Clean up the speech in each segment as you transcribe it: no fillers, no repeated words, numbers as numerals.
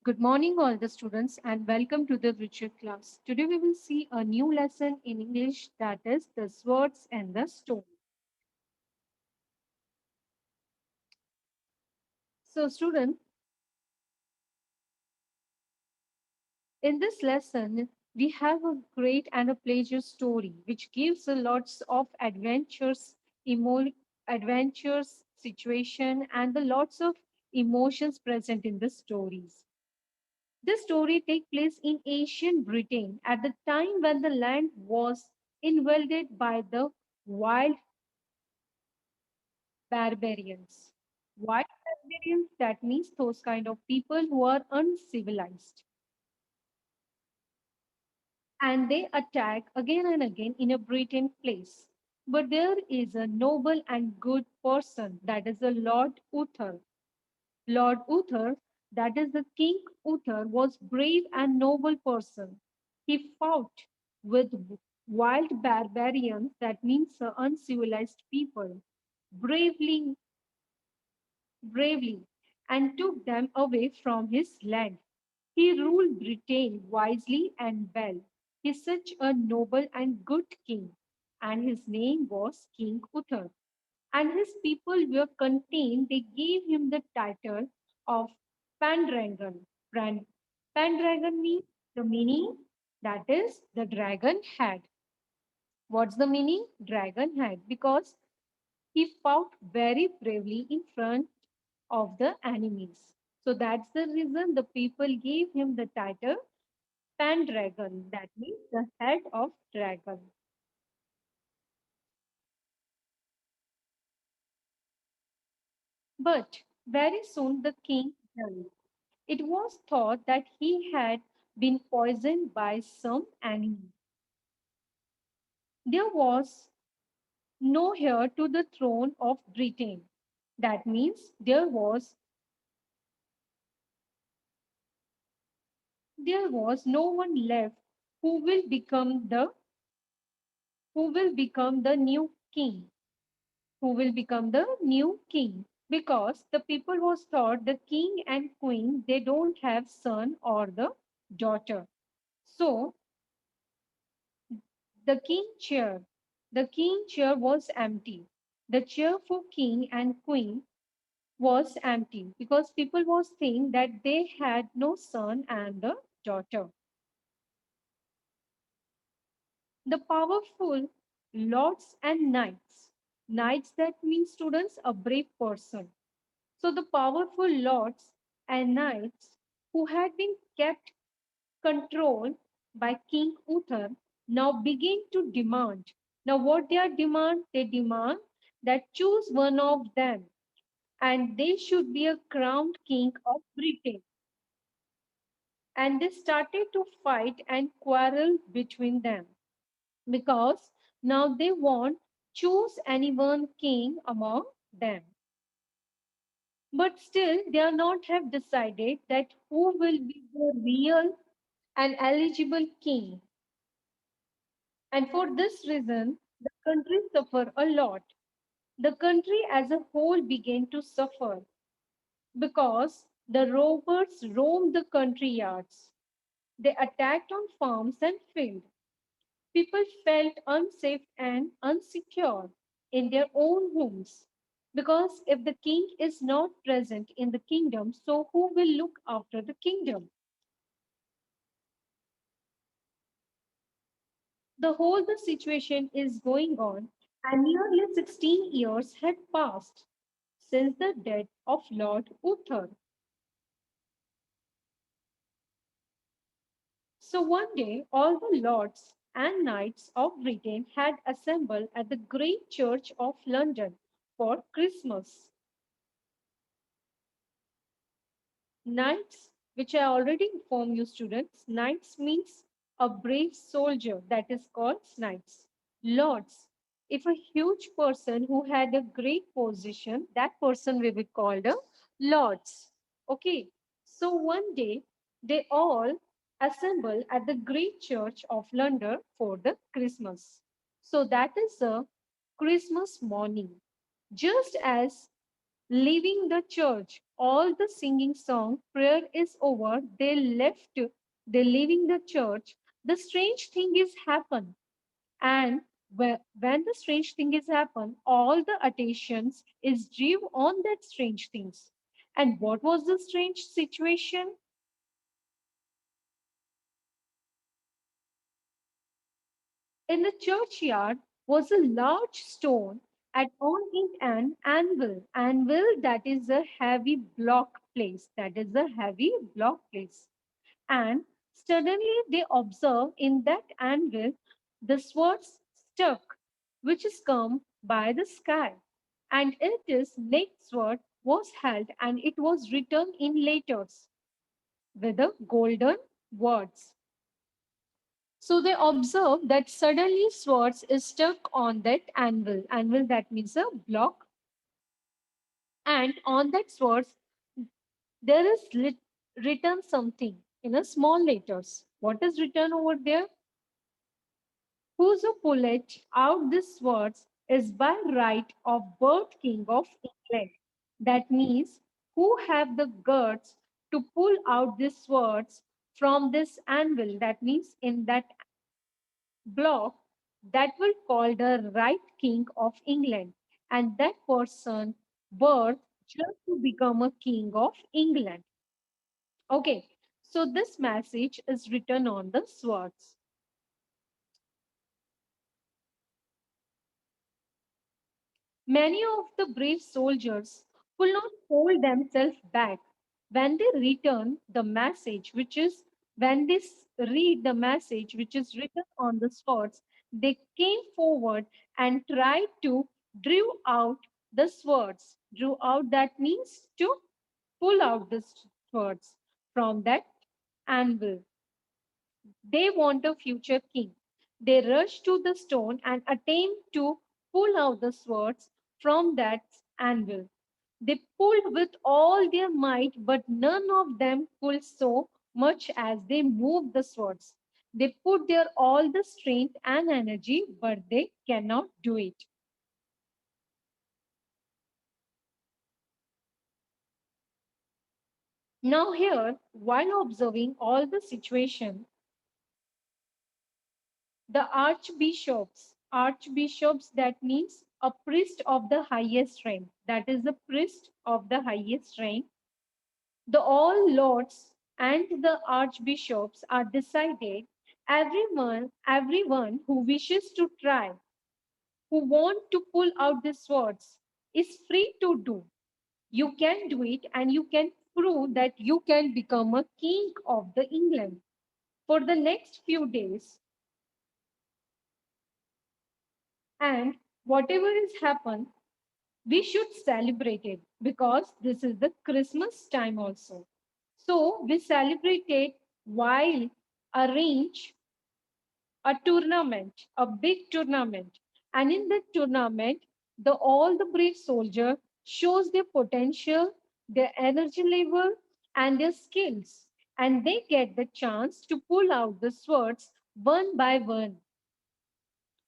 Good morning, all the students, and welcome to the virtual class. Today, we will see a new lesson in English, that is the swords and the stone. So, student, in this lesson, we have a great and a pleasure story which gives a lots of adventures, situation, and the lots of emotions present in the stories. This story takes place in ancient Britain at the time when the land was invaded by the wild barbarians. Wild barbarians, that means those kind of people who are uncivilized. And they attack again and again in a Britain place. But there is a noble and good person, that is the Lord Uther. Lord Uther, that is the King Uther, was brave and noble person. He fought with wild barbarians, that means uncivilized people, bravely, bravely, and took them away from his land. He ruled Britain wisely and well. He is such a noble and good king, and his name was King Uther. And his people were contained, they gave him the title of Pendragon. Pendragon means the meaning, that is the dragon head. What's the meaning? Dragon head. Because he fought very bravely in front of the enemies. So that's the reason the people gave him the title Pendragon, that means the head of dragon. But very soon the king died. It was thought that he had been poisoned by some enemy. There was no heir to the throne of Britain. That means there was no one left who will become the new king. Who will become the new king? Because the people was thought the king and queen they don't have son or the daughter. So The king chair. The king chair was empty. The chair for king and queen was empty because people was saying that they had no son and a daughter. The powerful lords and knights. Knights, that means students, a brave person. So the powerful lords and knights who had been kept controlled by King Uther now begin to demand. Now, what they are demand? They demand that choose one of them and they should be a crowned king of Britain. And they started to fight and quarrel between them because now they want choose any one king among them. But still, they are not have decided that who will be the real and eligible king. And for this reason, the country suffered a lot. The country as a whole began to suffer because the robbers roamed the country yards. They attacked on farms and fields. People felt unsafe and unsecure in their own homes because if the king is not present in the kingdom, so who will look after the kingdom? The situation is going on, and nearly 16 years had passed since the death of Lord Uther. So one day, all the lords and knights of Britain had assembled at the great church of London for Christmas. Knights, which I already informed you, students, knights means a brave soldier, that is called knights. Lords, if a huge person who had a great position, that person will be called a lords. Okay, so one day they all assemble at the great church of London for the Christmas. So that is a Christmas morning. Just as leaving the church. All the singing song, prayer is over. They leaving the church. The strange thing is happen. And when the strange thing is happen, all the attentions is due on that strange things. And what was the strange situation? In the churchyard was a large stone at on it an anvil. Anvil, that is a heavy block place. That is a heavy block place. And suddenly they observe in that anvil the swords stuck, which is come by the sky. And it is next sword was held and it was written in letters with the golden words. So they observe that suddenly swords is stuck on that anvil. Anvil, that means a block. And on that swords, there is written something in a small letters. What is written over there? Whoso pulleth out these swords is by right of birth king of England. That means who have the guts to pull out these swords from this anvil. That means in that block that will call the right king of England. And that person birth just to become a king of England. Okay, so this message is written on the swords. Many of the brave soldiers could not hold themselves back when they return the message, which is when they read the message which is written on the swords, they came forward and tried to drew out the swords. Drew out, that means to pull out the swords from that anvil. They want a future king. They rush to the stone and attempt to pull out the swords from that anvil. They pulled with all their might, but none of them pulled so much as they moved the swords. They put their all the strength and energy, but they cannot do it. Now here, while observing all the situation, the archbishops, that means a priest of the highest rank, that is the priest of the highest rank, the all lords and the archbishops are decided. Everyone who wishes to try, who want to pull out the swords, is free to do. You can do it and you can prove that you can become a king of the England. For the next few days, and whatever has happened, we should celebrate it because this is the Christmas time also. So we celebrate it while arrange a tournament, a big tournament. And in that tournament, all the brave soldier shows their potential, their energy level, and their skills. And they get the chance to pull out the swords one by one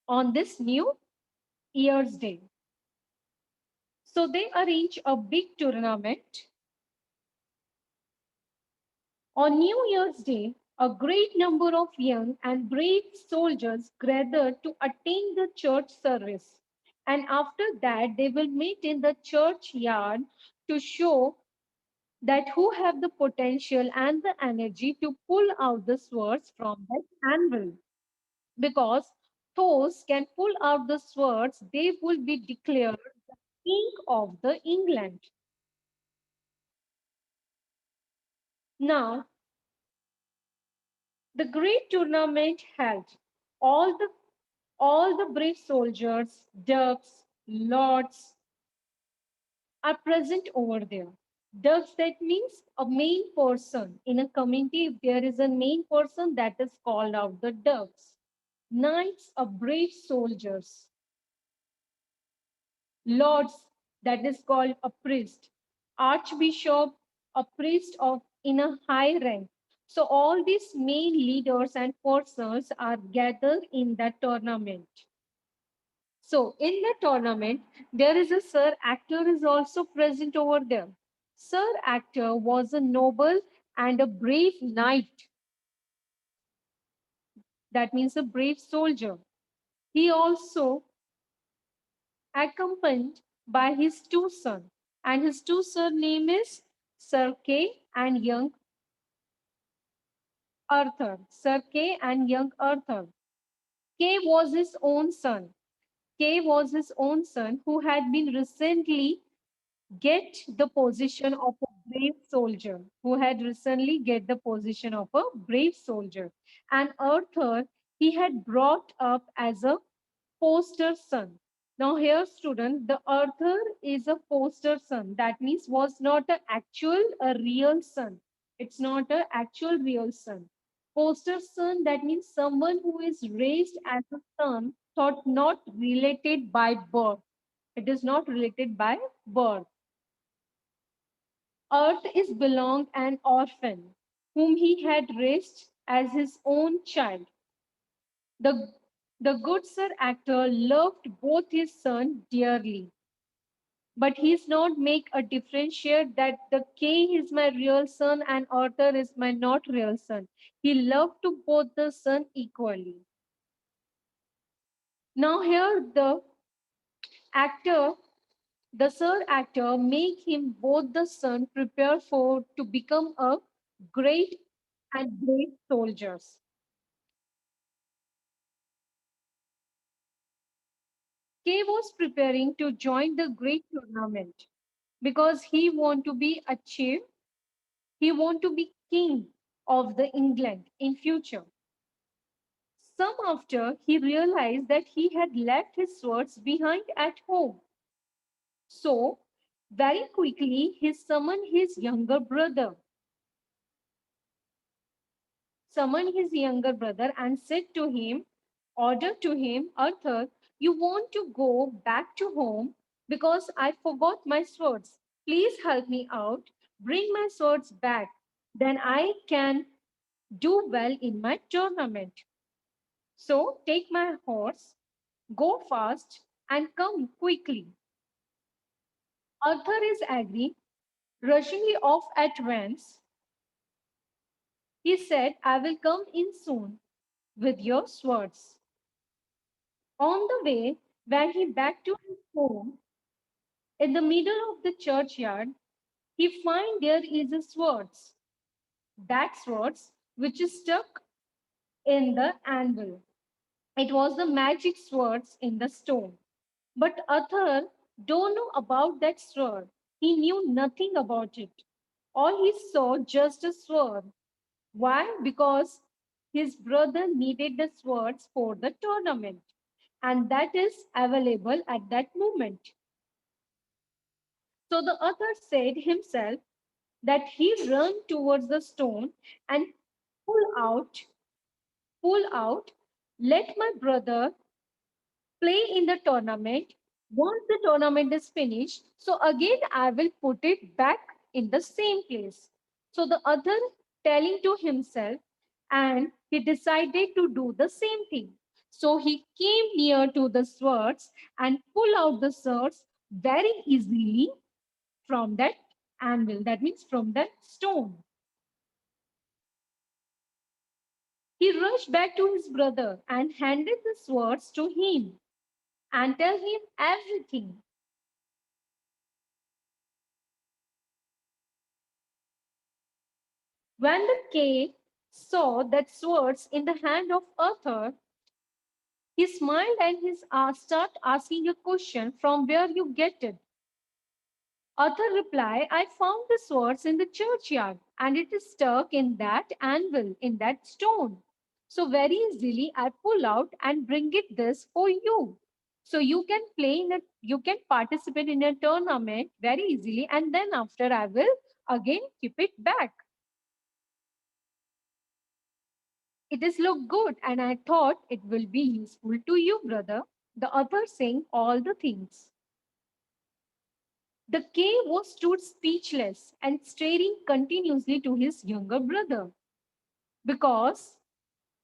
on this new year's day. So they arrange a big tournament. On New Year's Day, a great number of young and brave soldiers gather to attend the church service. And after that, they will meet in the churchyard to show that who have the potential and the energy to pull out the swords from that anvil. Because those can pull out the swords, they will be declared king of the England. Now, the great tournament held. All the all the brave soldiers, dukes, lords are present over there. Dukes, that means a main person in a community. If there is a main person, that is called out the dukes. Knights are brave soldiers. Lords, that is called a priest. Archbishop, a priest of in a high rank. So all these main leaders and persons are gathered in that tournament. So in the tournament, there is a Sir Actor is also present over there. Sir Actor was a noble and a brave knight. That means a brave soldier. He also accompanied by his two sons, and his two sons' name is Sir Kay and young Arthur. Sir Kay and young Arthur. Kay was his own son. Kay was his own son who had been recently get the position of a brave soldier, who had recently get the position of a brave soldier. And Arthur, he had brought up as a foster son. Now here student, the Arthur is a foster son. That means was not a actual, a real son. It's not a actual real son. Foster son, that means someone who is raised as a son, thought not related by birth. It is not related by birth. Earth is belong an orphan, whom he had raised as his own child. The, the good Sir Actor loved both his son dearly, but he's not make a differentiate that the K is my real son and Arthur is my not real son. He loved to both the son equally. Now here actor, the Sir Actor make him both the son prepare for to become a great and brave soldiers. Kay was preparing to join the great tournament because he want to be achieved. He want to be king of the England in future. Some after he realized that he had left his swords behind at home. So very quickly he summoned his younger brother. Summoned his younger brother and said to him, order to him, Arthur, you want to go back to home because I forgot my swords. Please help me out. Bring my swords back. Then I can do well in my tournament. So take my horse, go fast, and come quickly. Arthur is angry, rushing off at once. He said, I will come in soon with your swords. On the way, when he back to his home, in the middle of the churchyard, he find there is a swords. That swords which is stuck in the anvil. It was the magic swords in the stone. But Arthur don't know about that sword. He knew nothing about it. All he saw just a sword. Why? Because his brother needed the swords for the tournament, and that is available at that moment. So the author said himself that he ran towards the stone and pull out, pull out, let my brother play in the tournament. Once the tournament is finished, so again I will put it back in the same place. So the other telling to himself, and he decided to do the same thing. So he came near to the swords and pull out the swords very easily from that anvil, that means from that stone. He rushed back to his brother and handed the swords to him and tell him everything. When the king saw that swords in the hand of Arthur, he smiled and his start asking a question from where you get it. Arthur replied, I found the swords in the churchyard and it is stuck in that anvil, in that stone. So very easily I pull out and bring it this for you. So you can play in it, you can participate in a tournament very easily, and then after I will again keep it back. It is look good, and I thought it will be useful to you, brother. The other saying all the things. The K was stood speechless and staring continuously to his younger brother because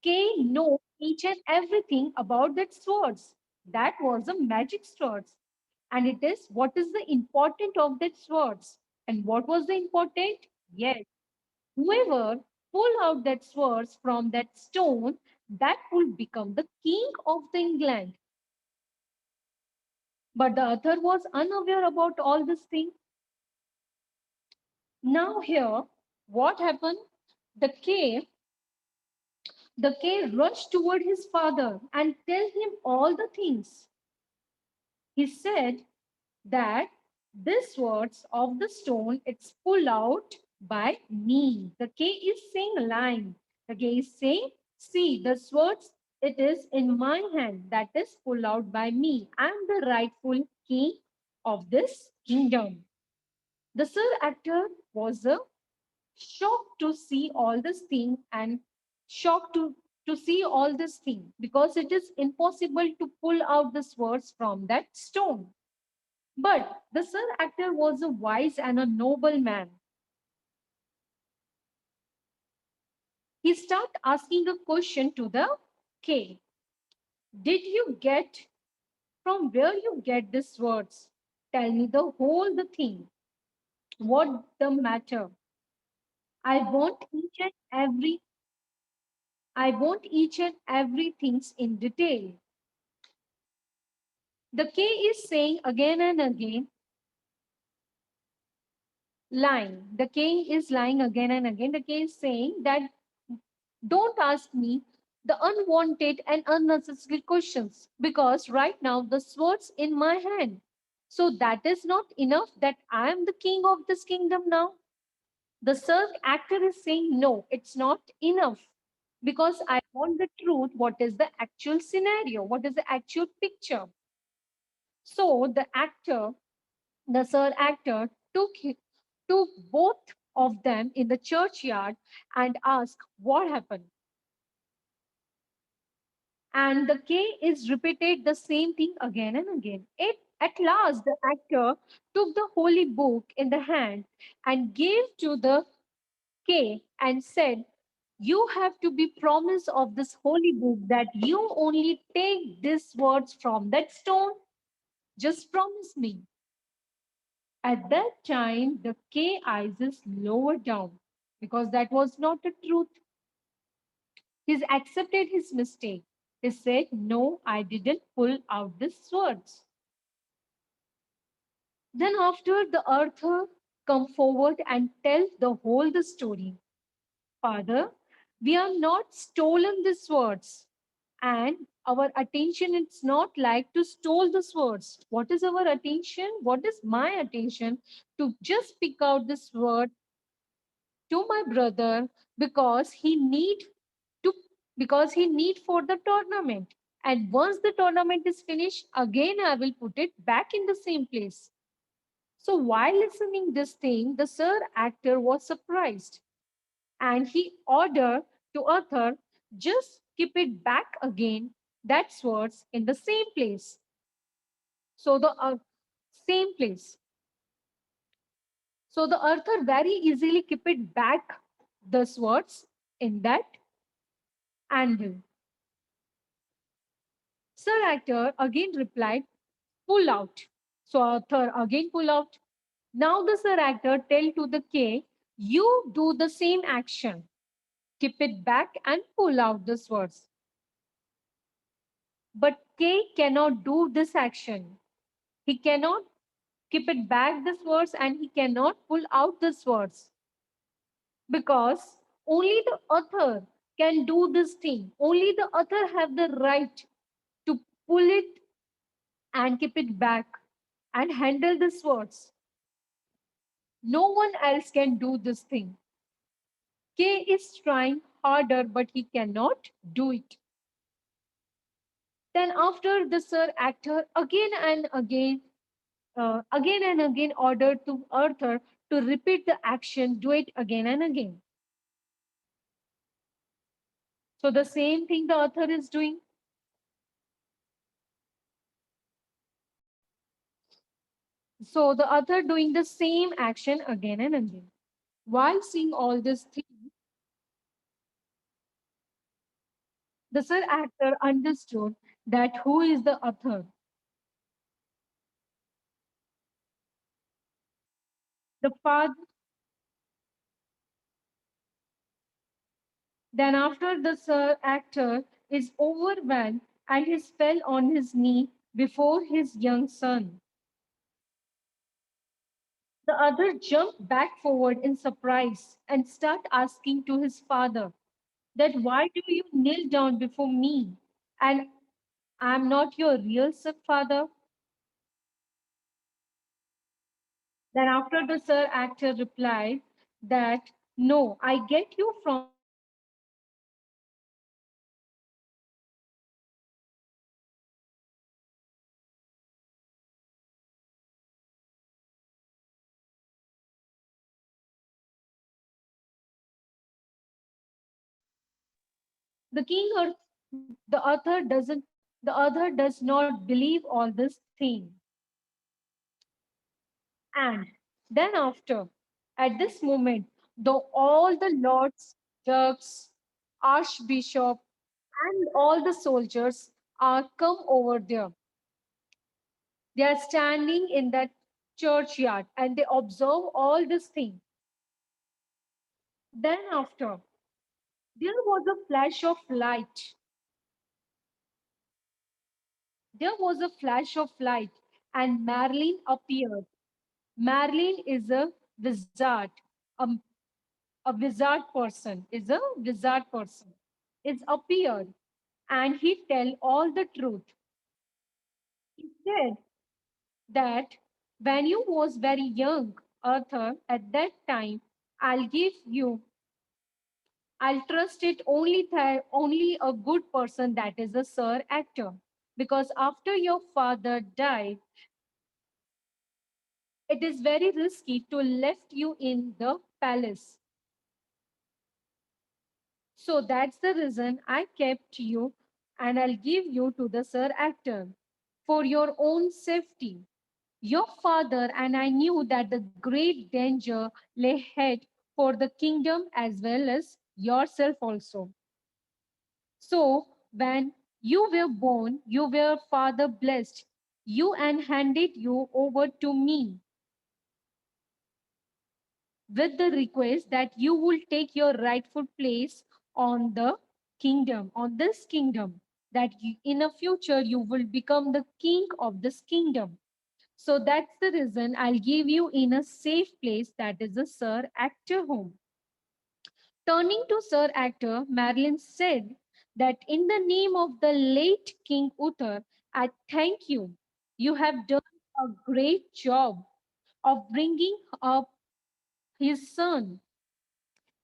K knows each and everything about that swords. That was a magic swords. And it is what is the important of that swords? And what was the important? Yes, whoever pull out that swords from that stone, that will become the king of the England. But the author was unaware about all this thing. Now here, what happened? The king, the king rushed toward his father and tell him all the things. He said that this words of the stone, it's pulled out by me. The K is saying line. The K is saying, see, the swords, it is in my hand that is pulled out by me. I am the rightful king of this kingdom. The Sir actor was shocked to see all this thing and shocked to see all this thing because it is impossible to pull out the swords from that stone. But the Sir actor was a wise and a noble man. He started asking a question to the K. Did you get from where you get these words? Tell me the whole the thing. What the matter? I want each and every I want each and every things in detail. The K is saying again and again, lying. The K is lying again and again. The K is saying that don't ask me the unwanted and unnecessary questions because right now the sword's in my hand. So that is not enough that I am the king of this kingdom now. The third actor is saying, no, it's not enough because I want the truth. What is the actual scenario? What is the actual picture? So the third actor took both of them in the churchyard and asked what happened. And the K is repeated the same thing again and again. At last, the actor took the holy book in the hand and gave to the K and said, you have to be promised of this holy book that you only take these words from that stone. Just promise me. At that time, the K eyes is lowered down because that was not the truth. He's accepted his mistake. He said, no, I didn't pull out the swords. Then after the Arthur come forward and tell the whole the story. Father, we have not stolen the swords and our attention it's not like to stole the swords. What is our attention? What is my attention? To just pick out the sword to my brother because to he need for the tournament. And once the tournament is finished, again I will put it back in the same place. So while listening this thing, the Sir actor was surprised and he ordered to Arthur, just keep it back again, that swords in the same place. So the same place. So the Arthur very easily keep it back the swords in that anvil. Sir actor again replied, pull out. So Arthur again pull out. Now the Sir actor tell to the K, you do the same action. Keep it back and pull out the swords. But K cannot do this action. He cannot keep it back the swords and he cannot pull out the swords because only the author can do this thing. Only the author have the right to pull it and keep it back and handle the swords. No one else can do this thing. K is trying harder, but he cannot do it. Then after the Sir actor again and again ordered to Arthur to repeat the action, do it again and again. So the same thing the author is doing. So the author doing the same action again and again. While seeing all this thing, the Sir actor understood that who is the author. The father, then after the sir actor is overwhelmed and he fell on his knee before his young son. The other jumped back forward in surprise and start asking to his father that why do you kneel down before me? And I'm not your real son, father. Then after the sir actor replied that no, I get you from the king Uttar. But the king Uttar the author does not believe all this thing. And then after, at this moment, though all the lords, dukes, archbishop, and all the soldiers are come over there, they are standing in that churchyard and they observe all this thing. Then after, there was a flash of light. There was a flash of light, and Marilyn appeared. Marilyn is a wizard, a, a wizard person, is a wizard person, is appeared, and he tell all the truth. He said that when you was very young, Arthur, at that time, I'll give you, I'll trust it only only a good person that is a sir actor. Because after your father died, it is very risky to left you in the palace. So that's the reason I kept you and I'll give you to the sir actor for your own safety. Your father and I knew that the great danger lay ahead for the kingdom as well as yourself also. So when you were born, you were father blessed you and handed you over to me with the request that you will take your rightful place on the kingdom, on this kingdom, that in a future you will become the king of this kingdom. So that's the reason I'll give you in a safe place that is a Sir Actor home. Turning to Sir Actor, Marilyn said that in the name of the late King Uttar, I thank you. You have done a great job of bringing up his son,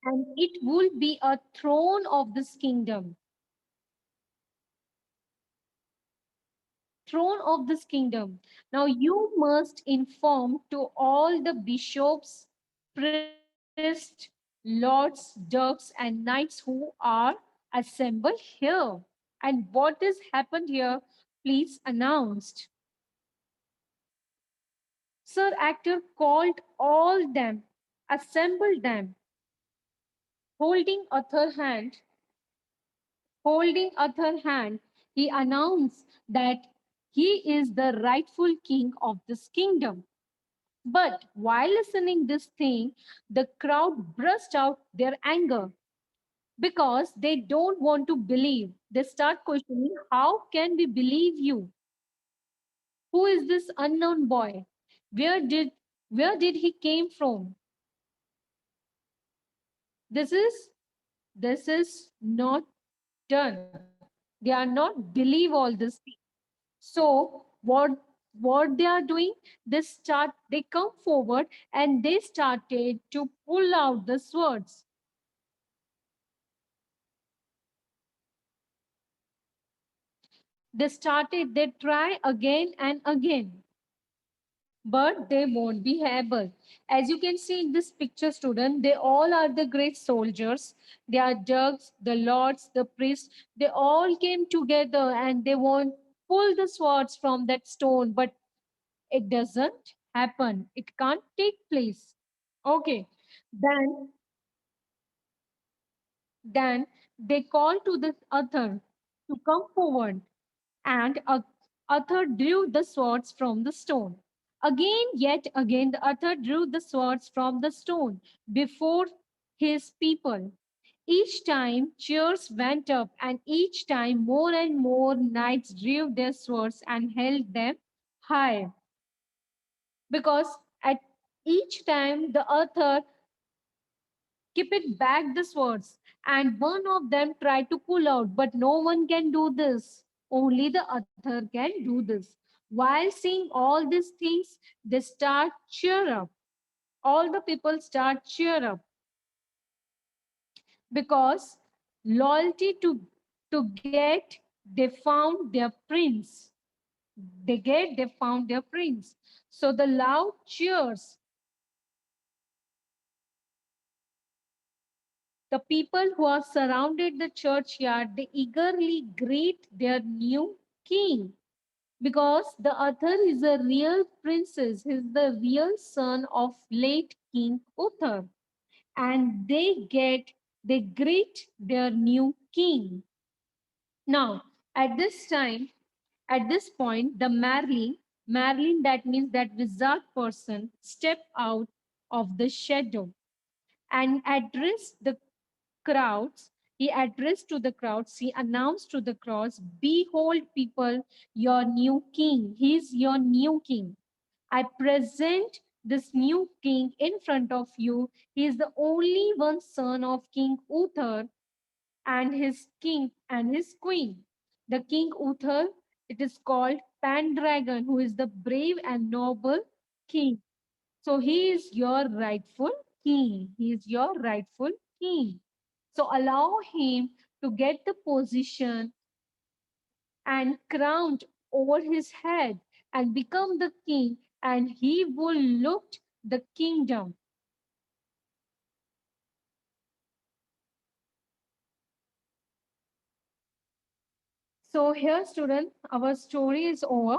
and it will be a throne of this kingdom. Throne of this kingdom. Now you must inform to all the bishops, priests, lords, dukes, and knights who are assembled here. And what is happened here, please announced. Sir Actor called all them, assembled them, holding other hand, holding other hand, he announced that he is the rightful king of this kingdom. But while listening this thing, the crowd burst out their anger because they don't want to believe. They start questioning, how can we believe you? Who is this unknown boy? Where did where did he came from? This is this is not done. They are not believe all this thing. So what they are doing? They come forward and they started to pull out the swords. They try again and again, but they won't be able. As you can see in this picture, student, they all are the great soldiers. They are dukes, the lords, the priests. They all came together and they want pull the swords from that stone, but it doesn't happen. It can't take place. Okay. Then, then they call to the other to come forward. and Arthur drew the swords from the stone. Again, yet again, the Arthur drew the swords from the stone before his people. Each time cheers went up, and each time more and more knights drew their swords and held them high. Because at each time the Arthur keep it back the swords, and one of them tried to pull out, but no one can do this. Only the other can do this. While seeing all these things, they start cheer up. All the people start cheer up because loyalty to get they found their prince. They found their prince. So the loud cheers. The people who are surrounded the churchyard, they eagerly greet their new king because the Arthur is a real princess. He's the real son of late King Uther, and they greet their new king. Now, at this time, at this point, the Merlin, that means that wizard person, step out of the shadow and address the crowds. He addressed to the crowds, he announced to the crowds, behold, people, your new king. He is your new king. I present this new king in front of you. He is the only one son of King Uther and his king and his queen. The King Uther, it is called Pendragon, who is the brave and noble king. So he is your rightful king. He is your rightful king. So allow him to get the position and crowned over his head and become the king, and he will look the kingdom. So here, student, our story is over.